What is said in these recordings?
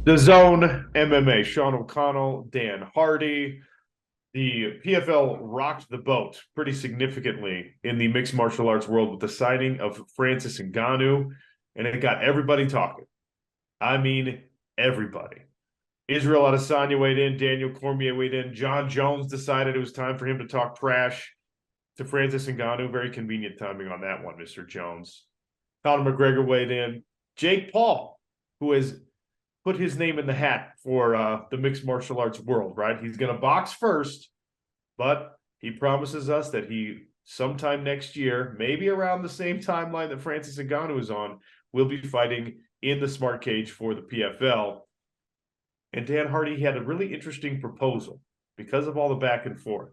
DAZN MMA, Sean O'Connell, Dan Hardy. The PFL rocked the boat pretty significantly in the mixed martial arts world with the signing of Francis Ngannou, and it got everybody talking. I mean, everybody. Israel Adesanya weighed in, Daniel Cormier weighed in, John Jones decided it was time for him to talk trash to Francis Ngannou. Very convenient timing on that one, Mr. Jones. Conor McGregor weighed in. Jake Paul, who has put his name in the hat for the mixed martial arts world, right? He's going to box first, but he promises us that he sometime next year, maybe around the same timeline that Francis Ngannou is on, will be fighting in the smart cage for the PFL. And Dan Hardy had a really interesting proposal because of all the back and forth.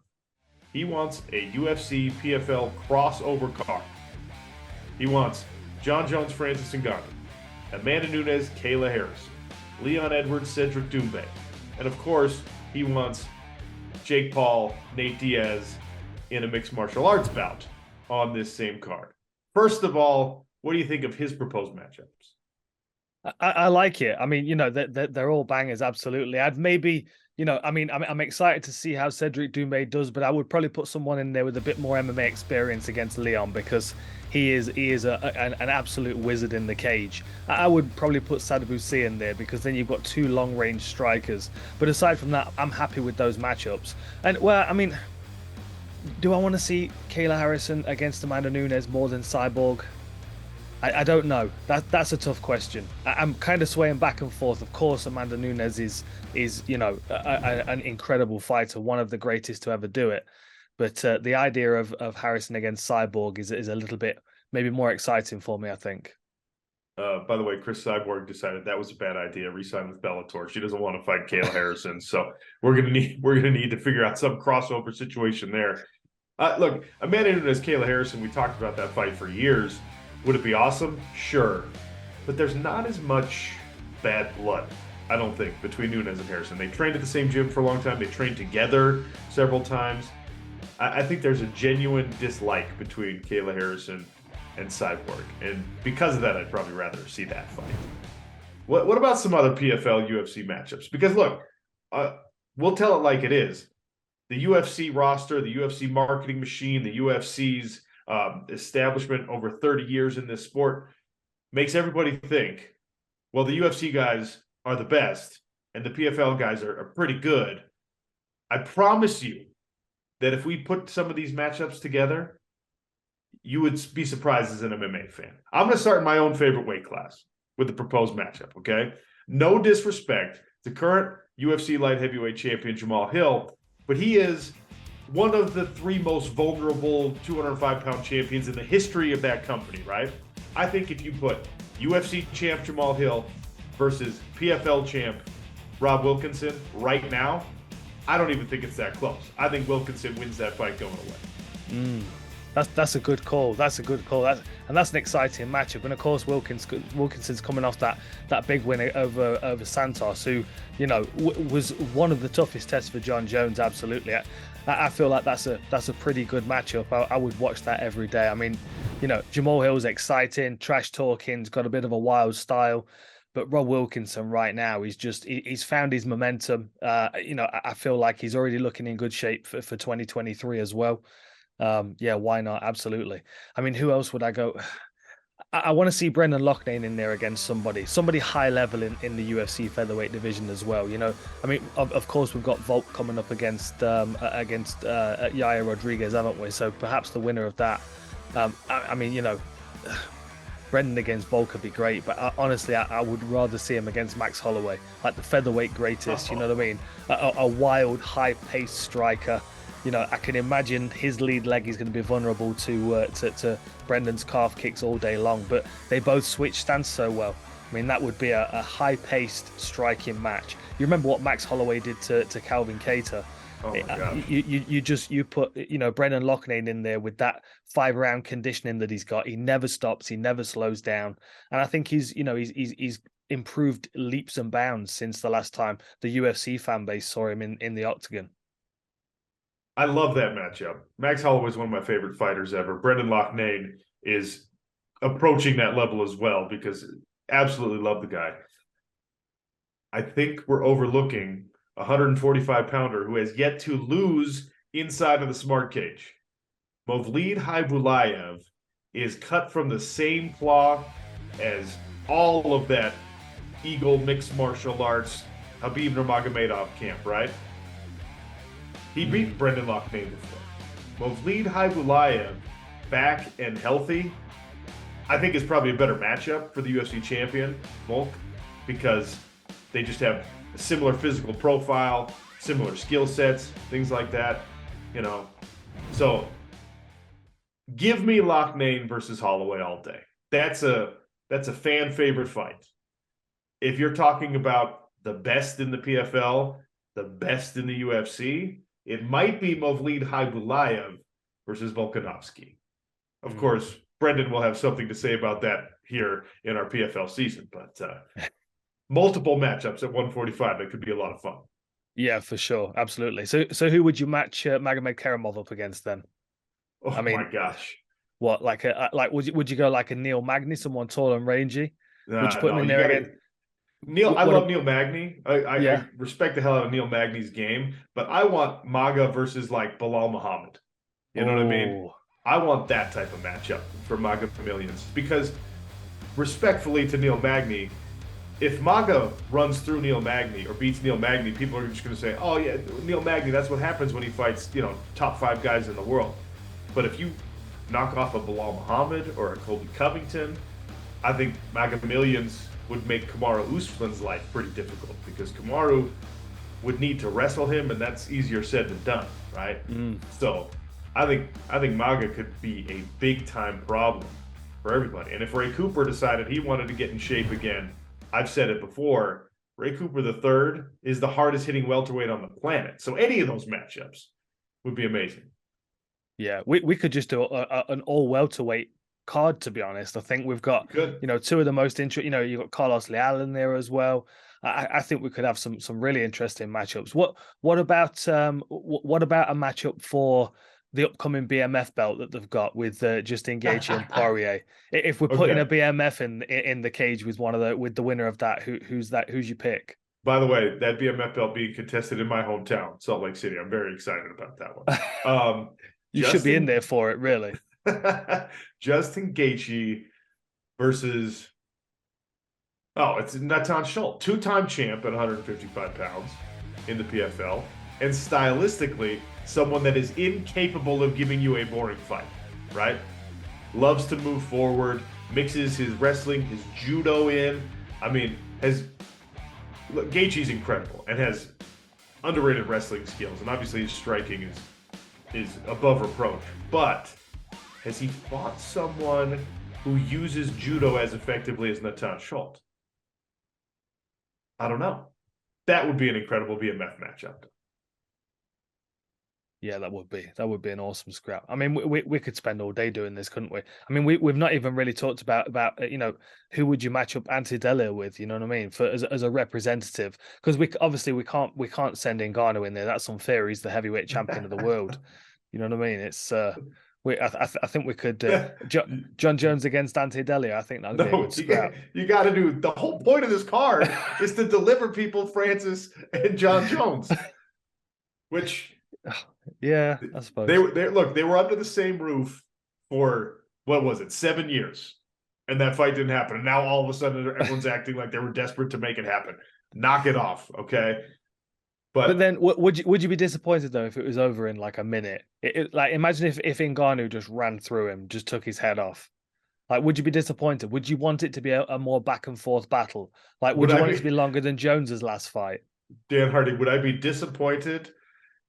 He wants a UFC PFL crossover card. He wants John Jones, Francis Ngannou, Amanda Nunes, Kayla Harrison, Leon Edwards, Cedric Doumbé, and of course, he wants Jake Paul, Nate Diaz in a mixed martial arts bout on this same card. First of all, what do you think of his proposed matchups? I like it. I mean, they're all bangers. Absolutely. I'd maybe, I'm excited to see how Cedric Doumbé does, but I would probably put someone in there with a bit more MMA experience against Leon because he is an absolute wizard in the cage. I would probably put Sadabusi in there because then you've got two long range strikers. But aside from that, I'm happy with those matchups. And well, I mean, do I want to see Kayla Harrison against Amanda Nunes more than Cyborg? I don't know. That's a tough question. I'm kind of swaying back and forth. Of course, Amanda Nunes is an incredible fighter, one of the greatest to ever do it. But the idea of Harrison against Cyborg is a little bit maybe more exciting for me, I think. By the way, Chris Cyborg decided that was a bad idea. Resign with Bellator. She doesn't want to fight Kayla Harrison, so we're gonna need to figure out some crossover situation there. Look, Amanda Nunes, Kayla Harrison. We talked about that fight for years. Would it be awesome? Sure, but there's not as much bad blood, I don't think, between Nunes and Harrison. They trained at the same gym for a long time. They trained together several times. I think there's a genuine dislike between Kayla Harrison and Cyborg, and because of that, I'd probably rather see that fight. What about some other PFL UFC matchups? Because look, uh, we'll tell it like it is. The UFC roster, the UFC marketing machine, the UFC's establishment over 30 years in this sport makes everybody think, well, the UFC guys are the best and the PFL guys are pretty good. I promise you that if we put some of these matchups together, you would be surprised as an MMA fan. I'm going to start in my own favorite weight class with the proposed matchup, okay? No disrespect to current UFC light heavyweight champion Jamal Hill, but he is one of the three most vulnerable 205-pound champions in the history of that company, right? I think if you put UFC champ Jamal Hill versus PFL champ Rob Wilkinson right now, I don't even think it's that close. I think Wilkinson wins that fight going away. Mm. That's a good call. That's a good call. That's an exciting matchup. And of course, Wilkinson's coming off that big win over Santos, who was one of the toughest tests for John Jones. Absolutely, I feel like that's a pretty good matchup. I would watch that every day. I mean, Jamal Hill's exciting, trash talking's got a bit of a wild style. But Rob Wilkinson right now, he's found his momentum. I feel like he's already looking in good shape for 2023 as well. Yeah, why not? Absolutely. I mean, who else would I go? I want to see Brendan Loughnane in there against somebody high level in the UFC featherweight division as well. I mean, of course we've got Volk coming up against Yair Rodriguez, haven't we? So perhaps the winner of that. I mean, Brendan against Volk would be great, but honestly, I would rather see him against Max Holloway, like the featherweight greatest. You know what I mean? A wild, high-paced striker. I can imagine his lead leg is going to be vulnerable to Brendan's calf kicks all day long, but they both switch stance so well. I mean, that would be a high-paced striking match. You remember what Max Holloway did to Calvin Kattar? Oh my gosh. You put Brendan Loughnane in there with that 5 round conditioning that he's got. He never stops, he never slows down, and I think he's improved leaps and bounds since the last time the UFC fan base saw him in the octagon. I love that matchup. Max Holloway is one of my favorite fighters ever. Brendan Loughnane is approaching that level as well because absolutely love the guy. I think we're overlooking a 145-pounder who has yet to lose inside of the smart cage. Movlid Haibulaev is cut from the same cloth as all of that Eagle mixed martial arts Habib Nurmagomedov camp, right? He beat Brendan Loughnane before. Movlid Haibulaev, back and healthy, I think is probably a better matchup for the UFC champion, Volk, because they just have a similar physical profile, similar skill sets, things like that, you know. So give me Loughnane versus Holloway all day. That's a fan favorite fight. If you're talking about the best in the PFL, the best in the UFC, it might be Movlid Haibulaev versus Volkanovski. Of course, Brendan will have something to say about that here in our PFL season, but multiple matchups at 145 that could be a lot of fun. Yeah, for sure, absolutely. So who would you match Magomed Kerimov up against then? Oh, I mean, my gosh, what like would you go like a Neil Magny, someone tall and rangy? Would you put him in there again? Neil, I love Neil Magny. I respect the hell out of Neil Magny's game, but I want Maga versus like Bilal Muhammad. You know what I mean? I want that type of matchup for Maga Millions because, respectfully to Neil Magny, if Maga runs through Neil Magny or beats Neil Magny, people are just going to say, "Oh yeah, Neil Magny. That's what happens when he fights, top 5 guys in the world." But if you knock off a Bilal Muhammad or a Colby Covington, I think Maga Millions would make Kamaru Usman's life pretty difficult because Kamaru would need to wrestle him, and that's easier said than done, right? So I think Maga could be a big time problem for everybody. And if Ray Cooper decided he wanted to get in shape again, I've said it before, Ray Cooper III is the hardest hitting welterweight on the planet. So any of those matchups would be amazing. Yeah, we could just do an all welterweight card, to be honest. I think we've got two of the most interesting. You've got Carlos Leal in there as well. I think we could have some really interesting matchups. What about a matchup for the upcoming BMF belt that they've got with Justin Gaethje and Poirier? If we're putting a BMF in the cage with the winner of that, who's that? Who's you pick? By the way, that BMF belt being contested in my hometown, Salt Lake City. I'm very excited about that one. You should be in there for it, really. Justin Gaethje versus it's Natan Schultz, 2-time champ at 155 pounds in the PFL, and stylistically someone that is incapable of giving you a boring fight, right? Loves to move forward, mixes his wrestling, his judo in. I mean, Gaethje's incredible and has underrated wrestling skills, and obviously his striking is above reproach, but has he fought someone who uses judo as effectively as Natan Schultz? I don't know. That would be an incredible BMF matchup. Yeah, that would be an awesome scrap. I mean, we could spend all day doing this, couldn't we? I mean, we've not even really talked about who would you match up Ante Delija with? You know what I mean? As a representative, because we can't send Ngannou in there. That's unfair. He's the heavyweight champion of the world. You know what I mean? It's I think we could John Jones against Ante Delija. I think that'd be a good scrap. You got to do the whole point of this card is to deliver people Francis and John Jones, which yeah, I suppose they were under the same roof for what was it, 7 years, and that fight didn't happen. And now all of a sudden everyone's acting like they were desperate to make it happen. Knock it off, okay? But then, would you be disappointed though if it was over in like a minute? Like, imagine if Ngannou just ran through him, just took his head off. Like, would you be disappointed? Would you want it to be a more back and forth battle? Like, would you want it to be longer than Jones's last fight? Dan Hardy, would I be disappointed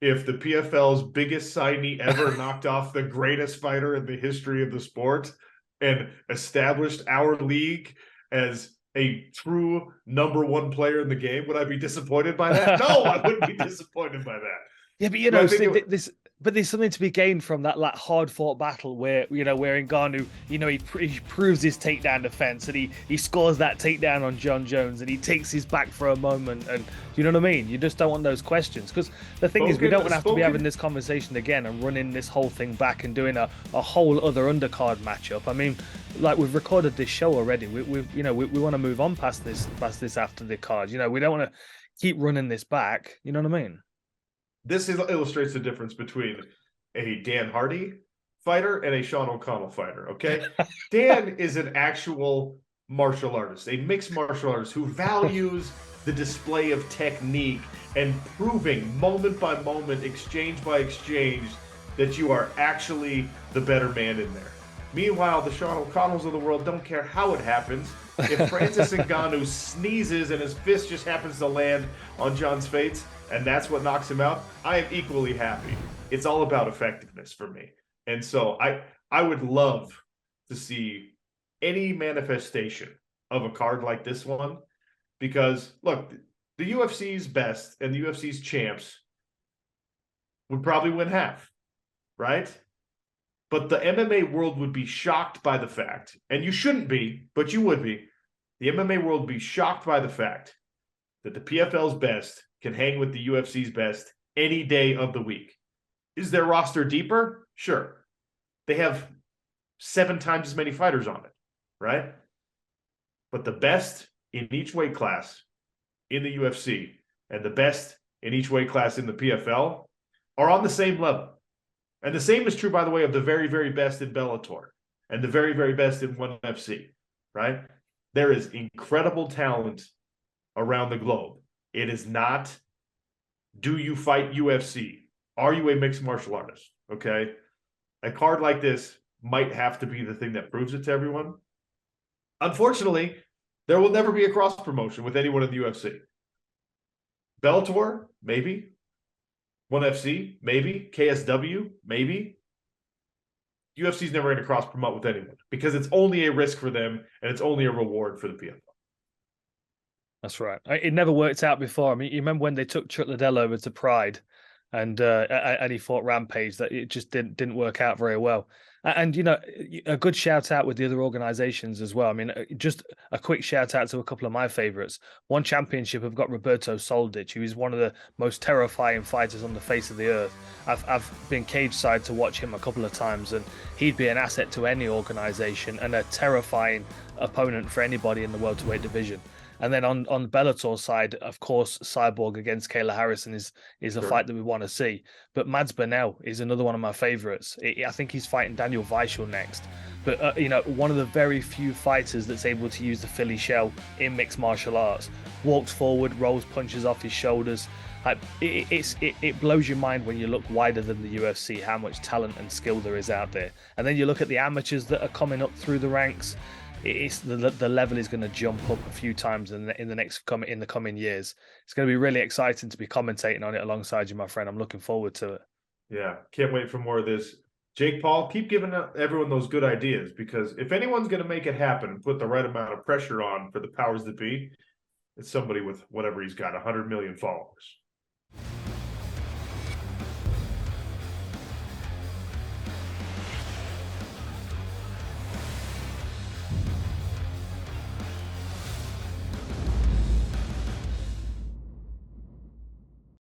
if the PFL's biggest signee ever knocked off the greatest fighter in the history of the sport and established our league as a true number 1 player in the game? Would I be disappointed by that? No, I wouldn't be disappointed by that. Yeah, but But there's something to be gained from that like hard fought battle where where Ngannou, he proves his takedown defense, and he scores that takedown on John Jones, and he takes his back for a moment, and you know what I mean. You just don't want those questions, because the thing is, we don't want to have to be having this conversation again and running this whole thing back and doing a whole other undercard matchup. I mean, like, we've recorded this show already. We want to move on past this after the card. We don't want to keep running this back. You know what I mean? This illustrates the difference between a Dan Hardy fighter and a Sean O'Connell fighter, okay? Dan is an actual martial artist, a mixed martial artist who values the display of technique and proving moment by moment, exchange by exchange, that you are actually the better man in there. Meanwhile, the Sean O'Connells of the world don't care how it happens. If Francis Ngannou sneezes and his fist just happens to land on John's face, and that's what knocks him out, I am equally happy. It's all about effectiveness for me. And so I would love to see any manifestation of a card like this one, because, look, the UFC's best and the UFC's champs would probably win half, right? But the MMA world would be shocked by the fact, and you shouldn't be, but you would be, the MMA world would be shocked by the fact that the PFL's best can hang with the UFC's best any day of the week. Is their roster deeper? Sure. They have 7 times as many fighters on it, right? But the best in each weight class in the UFC and the best in each weight class in the PFL are on the same level. And the same is true, by the way, of the very, very best in Bellator and the very, very best in ONE FC, right? There is incredible talent around the globe. It is not, do you fight UFC? Are you a mixed martial artist? Okay. A card like this might have to be the thing that proves it to everyone. Unfortunately, there will never be a cross promotion with anyone in the UFC. Bellator, maybe. ONE FC, maybe. KSW, maybe. UFC's never going to cross promote with anyone because it's only a risk for them and it's only a reward for the PFL. That's right. It never worked out before. I mean, you remember when they took Chuck Liddell over to Pride, and he fought Rampage, that it just didn't work out very well. And a good shout out with the other organizations as well. I mean, just a quick shout out to a couple of my favorites. One Championship have got Roberto Soldic, who is one of the most terrifying fighters on the face of the earth. I've been cage side to watch him a couple of times, and he'd be an asset to any organization and a terrifying opponent for anybody in the welterweight division. And then on the Bellator side, of course, Cyborg against Kayla Harrison is a fight that we want to see. But Mads Burnell is another one of my favorites. I think he's fighting Daniel Weichel next. But, one of the very few fighters that's able to use the Philly shell in mixed martial arts. Walks forward, rolls punches off his shoulders. It blows your mind when you look wider than the UFC, how much talent and skill there is out there. And then you look at the amateurs that are coming up through the ranks. It's the level is going to jump up a few times in the coming years. It's going to be really exciting to be commentating on it alongside you, my friend. I'm looking forward to it. Yeah, can't wait for more of this. Jake Paul, keep giving everyone those good ideas, because if anyone's going to make it happen and put the right amount of pressure on for the powers that be, it's somebody with whatever he's got, 100 million followers.